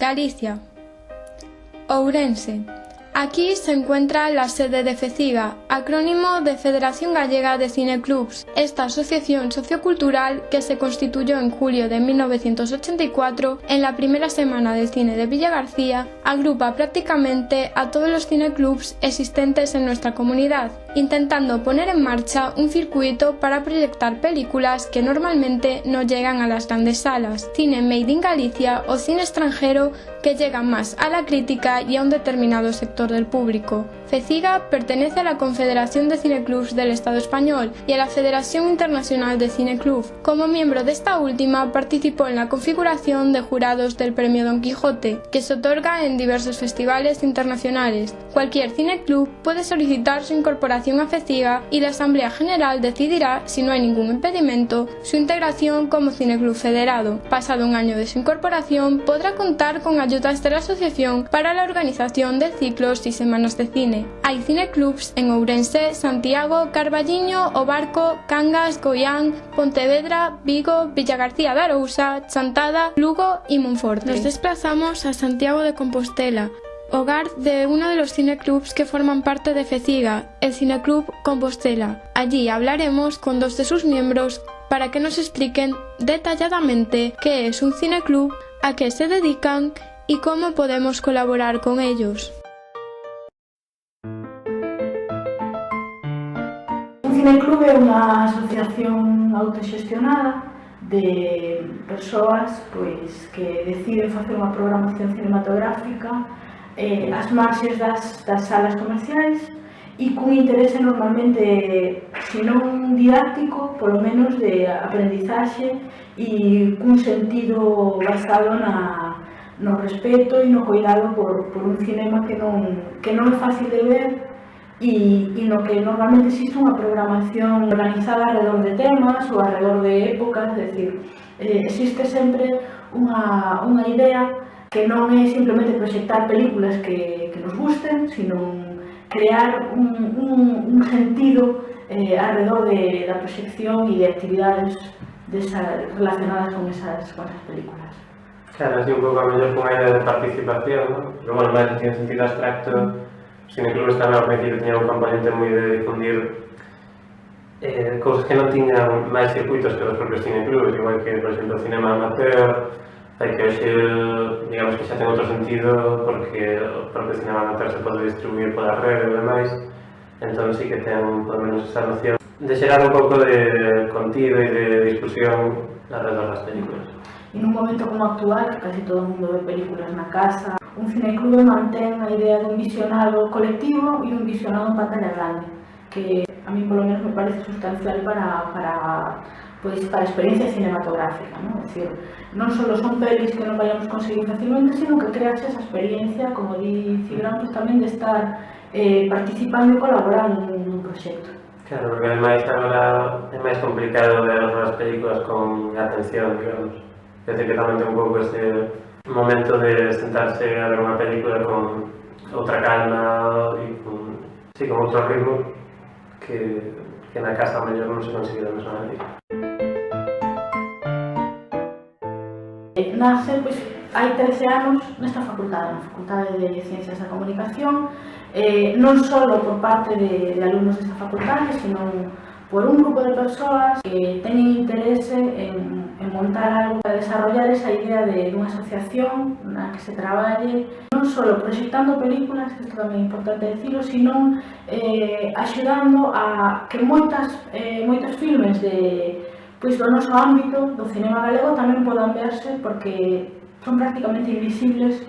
Galicia. Ourense. Aquí se encuentra la sede de FECIGA, acrónimo de Federación Gallega de Cineclubs. Esta asociación sociocultural, que se constituyó en julio de 1984, en la primera semana del cine de Villagarcía, agrupa prácticamente a todos los cineclubs existentes en nuestra comunidad, intentando poner en marcha un circuito para proyectar películas que normalmente no llegan a las grandes salas, cine made in Galicia o cine extranjero que llegan más a la crítica y a un determinado sector del público. FECIGA pertenece a la Confederación de Cineclubs del Estado español y a la Federación Internacional de Cineclub. Como miembro de esta última, participó en la configuración de jurados del Premio Don Quijote, que se otorga en diversos festivales internacionales. Cualquier cineclub puede solicitar su incorporación a FECIGA y la Asamblea General decidirá, si no hay ningún impedimento, su integración como cineclub federado. Pasado un año de su incorporación, podrá contar con ayudas de la asociación para la organización de ciclos y semanas de cine. Hay cineclubs en Ourense, Santiago, Carballiño, O Barco, Cangas, Goián, Pontevedra, Vigo, Villagarcía de Arousa, Chantada, Lugo y Monforte. Nos desplazamos a Santiago de Compostela, hogar de uno de los cineclubs que forman parte de FECIGA, el Cineclub Compostela. Allí hablaremos con dos de sus miembros para que nos expliquen detalladamente qué es un cineclub, a qué se dedican y cómo podemos colaborar con ellos. Un cineclub é unha asociación autoxestionada de persoas que deciden facer unha programación cinematográfica ás marxes das salas comerciais e cun interese normalmente, se non didáctico, polo menos de aprendizaxe e cun sentido basado no respeto e no cuidado por un cinema que non é fácil de ver e no que normalmente existe unha programación organizada alrededor de temas ou alrededor de épocas, é dicir, existe sempre unha idea que non é simplemente proxectar películas que nos gusten, sino crear un sentido alrededor da proxección e de actividades relacionadas con esas películas. Claro, así un pouco a mellor con a idea de participación, ¿no? Pero bueno, máis en sentido abstracto, os cineclubes tamén ao principio tiñan un componente moi de difundir cousas que non tiñan máis circuitos que os propios cineclubes, igual que, por exemplo, o cinema amateur, que hoxe, digamos que xa ten outro sentido porque o propio cinema amateur se pode distribuir pola rede e demais, entón sí que ten, por menos, esa noción de xerar un pouco de contido e de discusión alrededor das películas. E nun momento como actual, que casi todo o mundo ve películas na casa, un cineclube mantén a idea dun visionado colectivo e dun visionado en pantalla grande, que a mí polo menos me parece sustancial para a experiencia cinematográfica, ¿no? Es decir, non só son pelis que non vayamos conseguir facilmente, sino que creas esa experiencia, como di Cibran, pues tamén de estar participando e colaborando nun proxecto. Claro, porque ademais agora é máis complicado ver as películas con atención, digamos. É dicir, que tamén ten un pouco ese momento de sentarse a ver unha película con outra calma e con outro ritmo que na casa a mellor non se consigue da mesma maneira. Nace, hai 13 anos nesta facultade, na Facultade de Ciencias da Comunicación, non só por parte de alumnos desta facultade, sino por un grupo de persoas que teñen interese en montar algo para desarrollar esa idea de unha asociación na que se traballe non só proxectando películas, que isto tamén é importante decirlo, sino axudando a que moitos filmes do noso ámbito, do cinema galego, tamén podan verse porque son prácticamente invisibles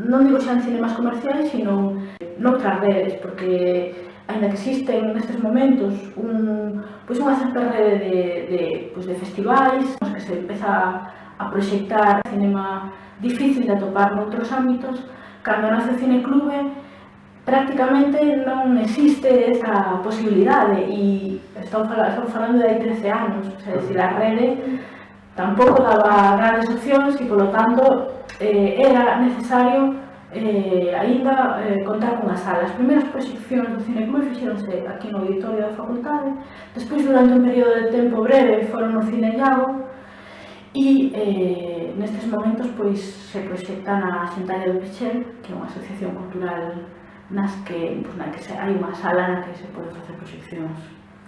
non digo xa en cinemas comerciais, sino noutras redes, porque ainda que existen nestes momentos unha certa rede de festivais que se empeza a proxectar cinema difícil de atopar noutros ámbitos, cando nace o cineclube prácticamente non existe esa posibilidade e estamos falando de hai 13 anos, é dicir, a rede tampouco daba grandes opcións e, polo tanto, era necesario aínda contar cunha sala. As primeiras proxeccións do cineclube fixeronse aquí no auditorio da facultade, despois durante un período de tempo breve foron no Cine Llago e nestes momentos pois, se proxecta na Xuntaria do Pichel, que é unha asociación cultural na que hai unha sala na que se pode facer proxeccións.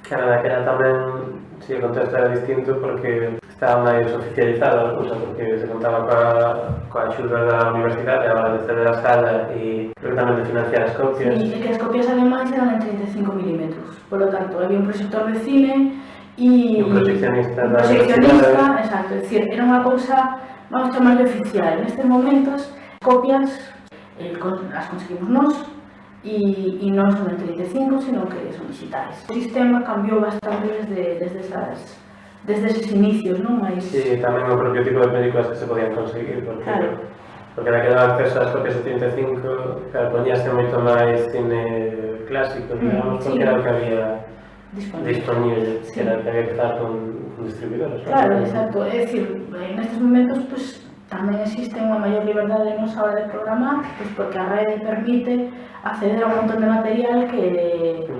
Claro, daquela tamén, si o contexto era distinto porque estaba máis oficializada a cousa, porque se contaba coa axuda da universidade, a de ceder a sala e creo que tamén de financiar as copias. Sí, e que as copias ademais eran en 35 mm, por lo tanto, había un proxector de cine e un proxeccionista da universidade. Exacto, é dicir, era unha cousa, vamos chamarle oficial. Nestes momentos, copias as conseguimos nós, e non son en 35, sino que son digitais. O sistema cambiou bastante desde eses inicios, non? Sí, tamén o propio tipo de películas que se podían conseguir, porque daquela acceso ás copias de 35, claro, poñíase moito máis cine clásico, digamos, porque era o que había disponible, que era que había que estar con distribuidores. Claro, exacto, é dicir, nestes momentos, pues, tamén existe unha maior liberdade nos a hora de programar, pues, porque a rede permite acceder a un montón de material que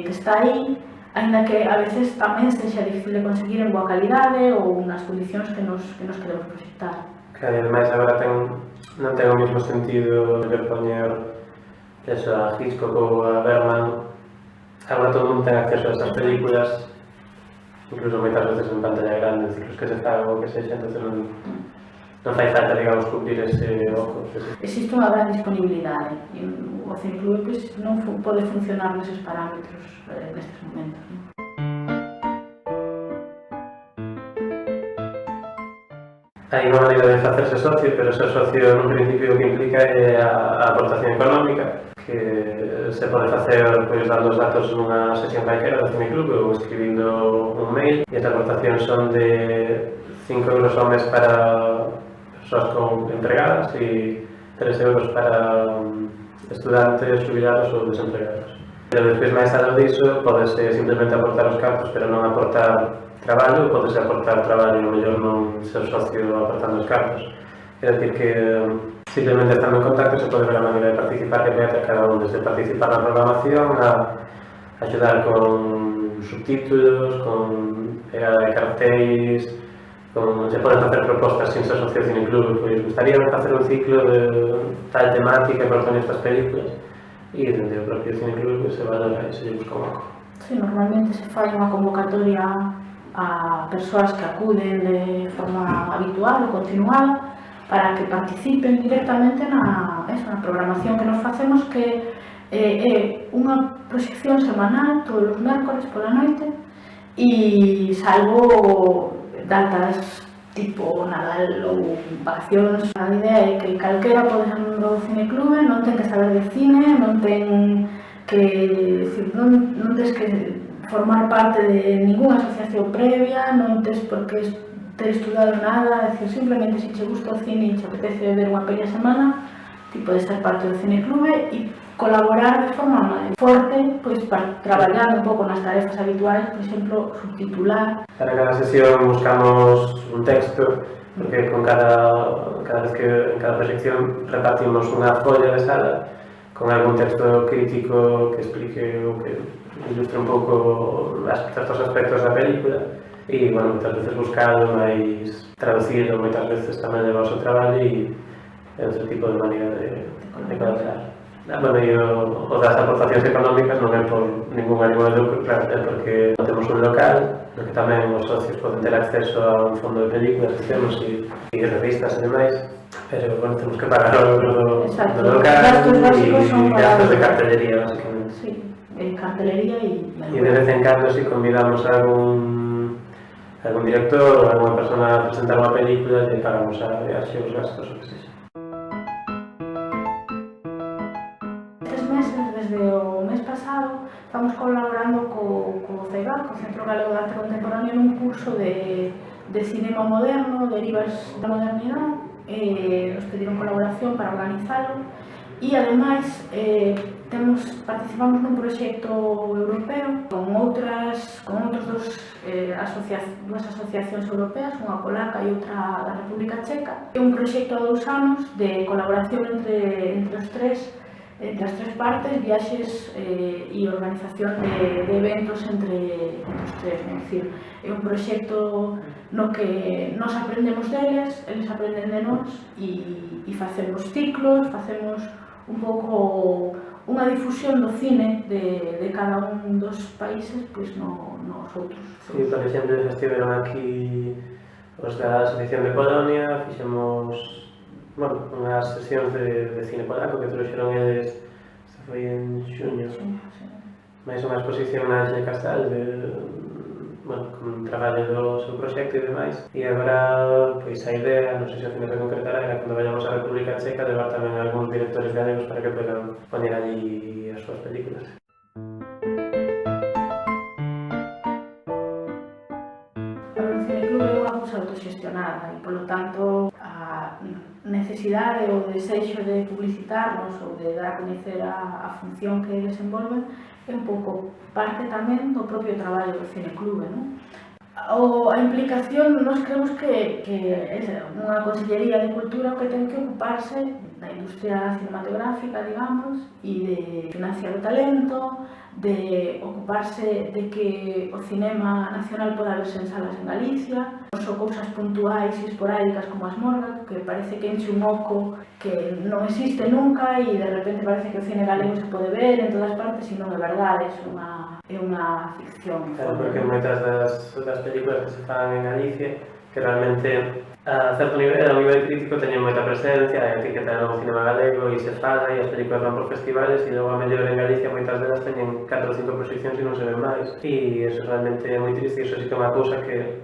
está aí, ainda que a veces tamén sexa difícil de conseguir en boa calidade ou nas condicións que nos queremos proxectar. Claro, e ademais agora non ten o mesmo sentido de poñer eso a Hitchcock ou a Bergman. Agora todo o mundo ten acceso a esas películas, incluso moitas veces en pantalla grande, ciclos que se fagan ou que sexa, entonces non fai falta, digamos, cubrir ese oco. Existe unha gran disponibilidade e o Cineclube pues, non pode funcionar neses parámetros nestes momentos. Hai unha maneira de facerse socio, pero ser socio nun principio que implica é a aportación económica, que se pode facer pois, dando os datos nunha sesión calquera do Cineclube ou escribindo un mail, e as aportacións son de 5 euros ao mes para persoas con empregadas e 3 euros para estudantes, jubilados ou desempregados. E despois, máis aló diso, podese simplemente aportar os cartos, pero non aportar traballo, podese aportar traballo e o mellor non ser socio aportando os cartos. É dicir que simplemente estando en contacto se pode ver a maneira de participar que pode ter cada un, desde participar na programación a axudar con subtítulos, con pegada de cartéis, se poden facer propostas sin ser socio de Cineclube, pois gustaría facer un ciclo de tal temática e propoñer estas películas e dende o propio Cineclube se valora e se lle busca un oco. Sí, normalmente se fai unha convocatoria a persoas que acuden de forma habitual ou continuada para que participen directamente na programación que nos facemos, que é unha proxección semanal todos os mércores pola noite e salvo datas tipo Nadal ou vacacións. A idea é que calquera pode ser membro do Cineclube, non ten que saber de cine, non tens que formar parte de ninguna asociación previa, non tens por que ter estudado nada, é dicir, simplemente se che gusta o cine e te apetece ver unha peli a semana, ti podes ser parte do Cineclube e colaborar de forma máis forte, pois, para traballar un pouco nas tarefas habituais, por exemplo, subtitular. Para cada sesión buscamos un texto, porque con cada vez que en cada proxección repartimos unha folla de sala con algún texto crítico que explique ou que ilustre un pouco certos aspectos da película e, bueno, moitas veces buscado, máis traducido, moitas veces tamén leva o seu traballo e é outro tipo de maneira de colaborar. Bueno, e o das aportacións económicas non é por ningún ánimo de lucro, claro, é porque temos un local no que tamén os socios poden ter acceso a un fondo de películas que temos e revistas e demais, pero, bueno, temos que pagar o lucro do local e gastos de cartelería, basicamente. Sí, cartelería e de vez en cando, si convidamos a algún director ou alguna persona a presentar unha película, lle pagamos a viaxe, os gastos, o que sexa. Desde o mes pasado estamos colaborando co CEGAC, co Centro Galego de Arte Contemporáneo, nun curso de cinema moderno, derivas da modernidade. Nos pediron colaboración para organizalo e, ademais, participamos nun proxecto europeo con outras dúas asociacións europeas, unha polaca e outra da República Checa. É un proxecto a 2 anos de colaboración entre os tres entre as tres partes, viaxes e organización de eventos entre os tres, é dicir, é un proxecto no que nos aprendemos deles, eles aprenden de nós e facemos ciclos, facemos un pouco unha difusión do cine de cada un dos países pois nos outros. Sí, por exemplo, estiveron aquí os da Asociación de Polonia, fixemos unhas sesións de cine polaco que trouxeron eles, isto foi en xuño, máis unha exposición na Xe Casal con traballo do seu proxecto e demais, e agora pois a idea, non sei se ao final se concretará, era cando vayamos a República Checa levar tamén algúns directores galegos para que podan poñer allí as súas películas. O cineclub é unha cousa autoxestionada e, polo tanto, a necesidade ou o desexo de publicitarnos ou de dar a coñecer a función que desenvolven é un pouco parte tamén do propio traballo do cineclube, non? A implicación, nós creemos que é unha Consellería de Cultura que ten que ocuparse da industria cinematográfica, digamos, e de financiar o talento, de ocuparse de que o cinema nacional poda verse en salas en Galicia, non só cousas puntuais e esporádicas como as Morga, que parece que enche un oco que non existe nunca e de repente parece que o cine galego se pode ver en todas partes e non é verdade, é unha ficción. Claro, porque moitas das películas que se fan en Galicia que realmente a certo nivel crítico teñen moita presencia, a etiqueta no cinema galego e se fala e as películas van por festivales e logo a mellor en Galicia moitas delas teñen 4 ou 5 proxeccións e non se ven máis e eso realmente é moi triste e eso sí que é unha cousa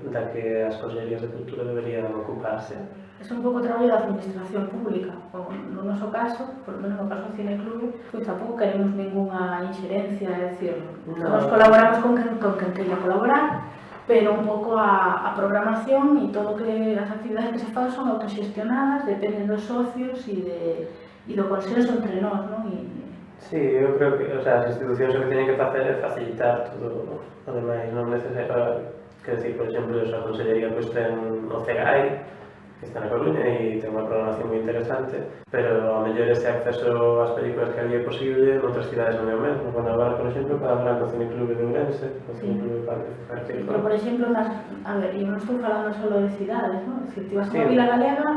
da que as consellerías de cultura deberían ocuparse. É un pouco traballo da administración pública, no noso caso, por lo menos no caso do cineclube, pois tampouco queremos ninguna inxerencia, é dicir, nos colaboramos con quen queira colaborar, pero un pouco a programación e todo que as actividades que se fan son autoxestionadas, dependen dos socios e do consenso entre nós, non? Sí, eu creo que as institucións o que teñen que facer é facilitar todo o demais, non necesario, quer decir, por exemplo, a Consellería pois ten o CEGAI, que está na Coruña e ten unha programación moi interesante, pero a mellor ese acceso ás películas que ali é posible en outras cidades non é o mesmo. Bueno, agora, por exemplo, colaborar co Cineclube de Ourense, co Cineclube de Parque. Pero, por exemplo, a ver, eu non estou falando só de cidades, non? Se ti vas a unha vila galega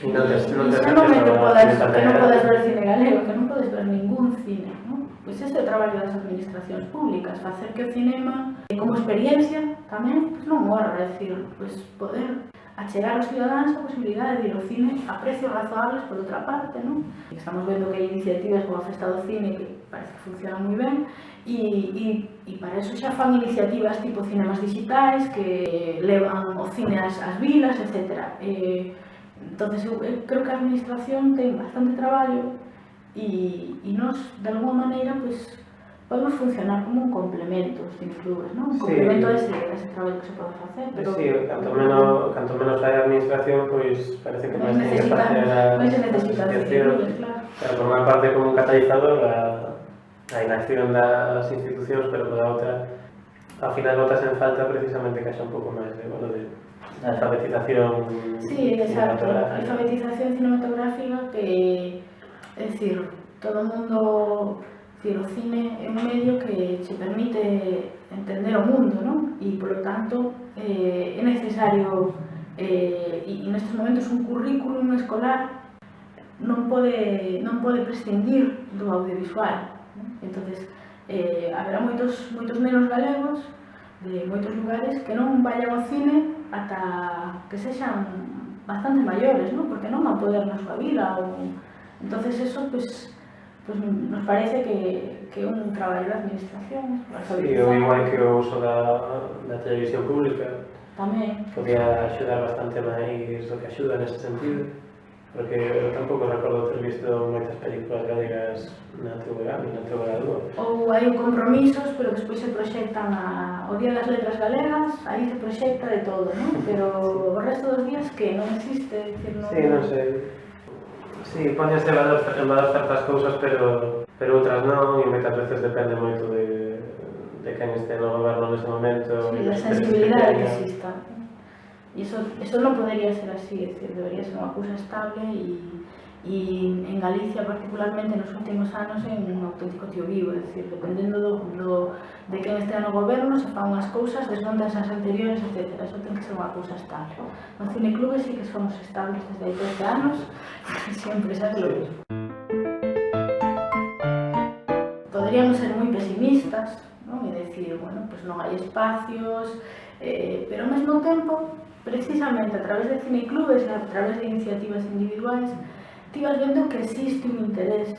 e non podes ver cine galego, que non podes ver ningún cine, non? Pois ese é o traballo das administracións públicas, facer que o cinema, como experiencia, tamén, non morra, é dicir, poder achegar aos cidadáns a posibilidade de ir ao cine a precios razoables por outra parte, non? Estamos vendo que hai iniciativas como a Festa do Cine que parece que funcionan moi ben e para eso xa fan iniciativas tipo cinemas digitais que levan o cine ás vilas, etc. Entonces eu creo que a administración ten bastante traballo e nós, de alguma maneira, podemos funcionar como un complemento aos cineclubes, non? Un complemento a ese traballo que se pode facer, pero... Sí, canto menos hai a administración, pois parece que máis ten que facer a asociación. Claro, por unha parte como un catalizador a inacción das institucións, pero por a outra, ao final botas en falta precisamente que haxa un pouco máis de alfabetización cinematográfica. Sí, exacto, alfabetización cinematográfica que, é dicir, todo o mundo... O cine é un medio que che permite entender o mundo, non? E, polo tanto, é necesario, e nestes momentos un currículum escolar non pode prescindir do audiovisual. Entonces, haberá moitos nenos galegos de moitos lugares que non vayan ao cine ata que sexan bastante maiores, non? Porque non van poder na súa vida. Entonces, eso, nos parece que é un traballo da administración. Sí, ou igual que o uso da televisión pública tamén podía axudar bastante máis do que axuda neste sentido, porque eu tampouco recordo ter visto moitas películas galegas na TVG e na TVG2. Ou hai compromisos, pero despois se proxectan o Día das Letras Galegas, aí se proxecta de todo, non? Pero o resto dos días que non existe, dicir, non... Sí, non sei. Sí, ponese en valor certas cousas, pero outras non, e moitas veces depende moito de quen este no goberno nese momento. Sí, da sensibilidade que exista. E iso non podería ser así, é dicir, debería ser unha cousa estable e e en Galicia particularmente nos últimos anos é un auténtico tío vivo, é dicir, dependendo de quen estea no goberno, se fan unhas cousas, desmontanse as anteriores, etc. Eso ten que ser unha cousa estable. No cineclube sí que somos estables desde hai 13 anos, sempre xa te lo digo. Podríamos ser moi pesimistas, non? E decir, bueno, pues non hai espacios, pero ao mesmo tempo, precisamente a través de cineclubes, a través de iniciativas individuais, ti vas vendo que existe un interés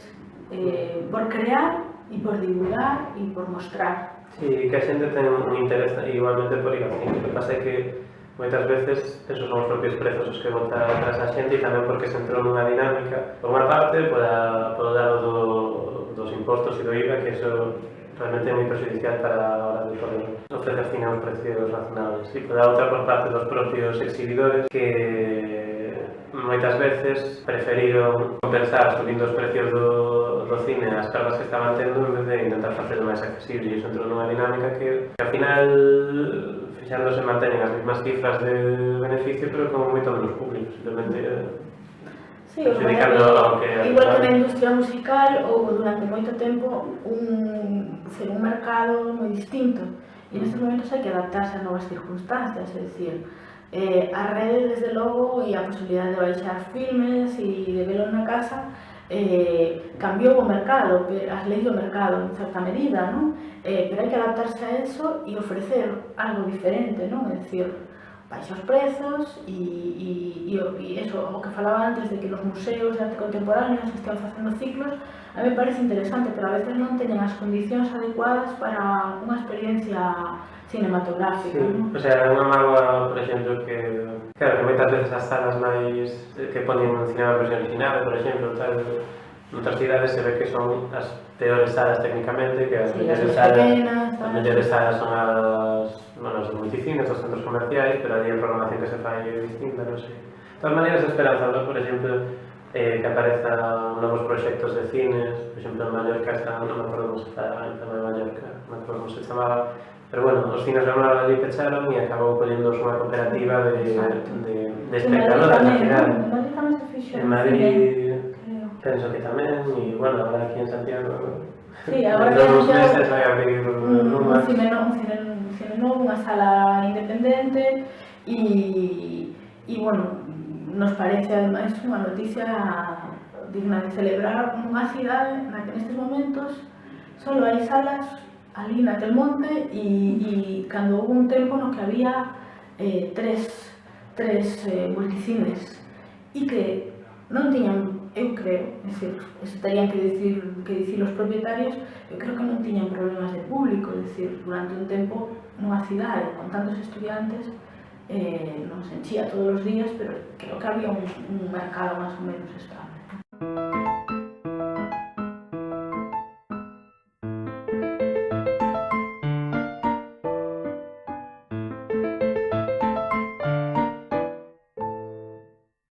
por crear e por divulgar e por mostrar. Sí, que a xente ten un interés igualmente por ir ao cine. O que pasa é que moitas veces esos son os propios prezos os que bota atrás a xente e tamén porque se entrou nunha dinámica, por unha parte, polo lado dos impostos e do IVA, que eso realmente é moi perjudicial para a hora de poder ofrecer cine a uns precios razonables. E pola outra, por parte dos propios exhibidores, que moitas veces preferiron compensar subindo os precios do cine as cargas que estaban tendo en vez de intentar facelo máis accesible, e iso entrou nunha dinámica que ao final fixándose manteñen as mesmas cifras de beneficio pero con moito menos público, simplemente sí, igual que na industria musical houve durante moito tempo un mercado moi distinto e nestes momentos hai que adaptarse a novas circunstancias, é dicir, a rede, desde logo, e a posibilidade de baixar filmes e de velo na casa cambiou o mercado, as leis do mercado en certa medida, non? Pero hai que adaptarse a eso e ofrecer algo diferente, non? É dicir, baixa os prezos e eso, o que falaba antes de que nos museos de arte contemporánea se estean facendo ciclos, a mí me parece interesante, pero a veces non teñen as condicións adecuadas para unha experiencia cinematográfica, sí, non? O sea, unha mágoa, por exemplo, que claro, que moitas veces as salas máis que ponen un cinema en versión original, por exemplo, tal, noutras cidades se ve que son as peores salas técnicamente, que as mellores salas son os multicines, os centros comerciais, pero aí a programación que se fai é distinta, non sei. De todas maneiras, esperanzador, por exemplo, que aparezan novos proxectos de cines, por exemplo, en Mallorca está, non me acordo como se está, en tema de Mallorca, non me acordo como se chamaba, pero bueno, os cines regionales ali pecharon e acabou collendo unha cooperativa de espectadoras na cidade. En Madrid penso que tamén, e bueno, agora aquí en Santiago, sí, agora dentro dos meses vai abrir un cine novo, unha sala independente e bueno, nos parece ademais unha noticia digna de celebrar nunha cidade na que nestes momentos só hai salas ali naquel monte e cando houve un tempo no que había tres multicines e que non tiñan, eu creo, é dicir, eso terían que dicir os propietarios, eu creo que non tiñan problemas de público, é dicir, durante un tempo nunha cidade con tantos estudiantes non se enchía todos os días, pero creo que había un mercado máis ou menos estable.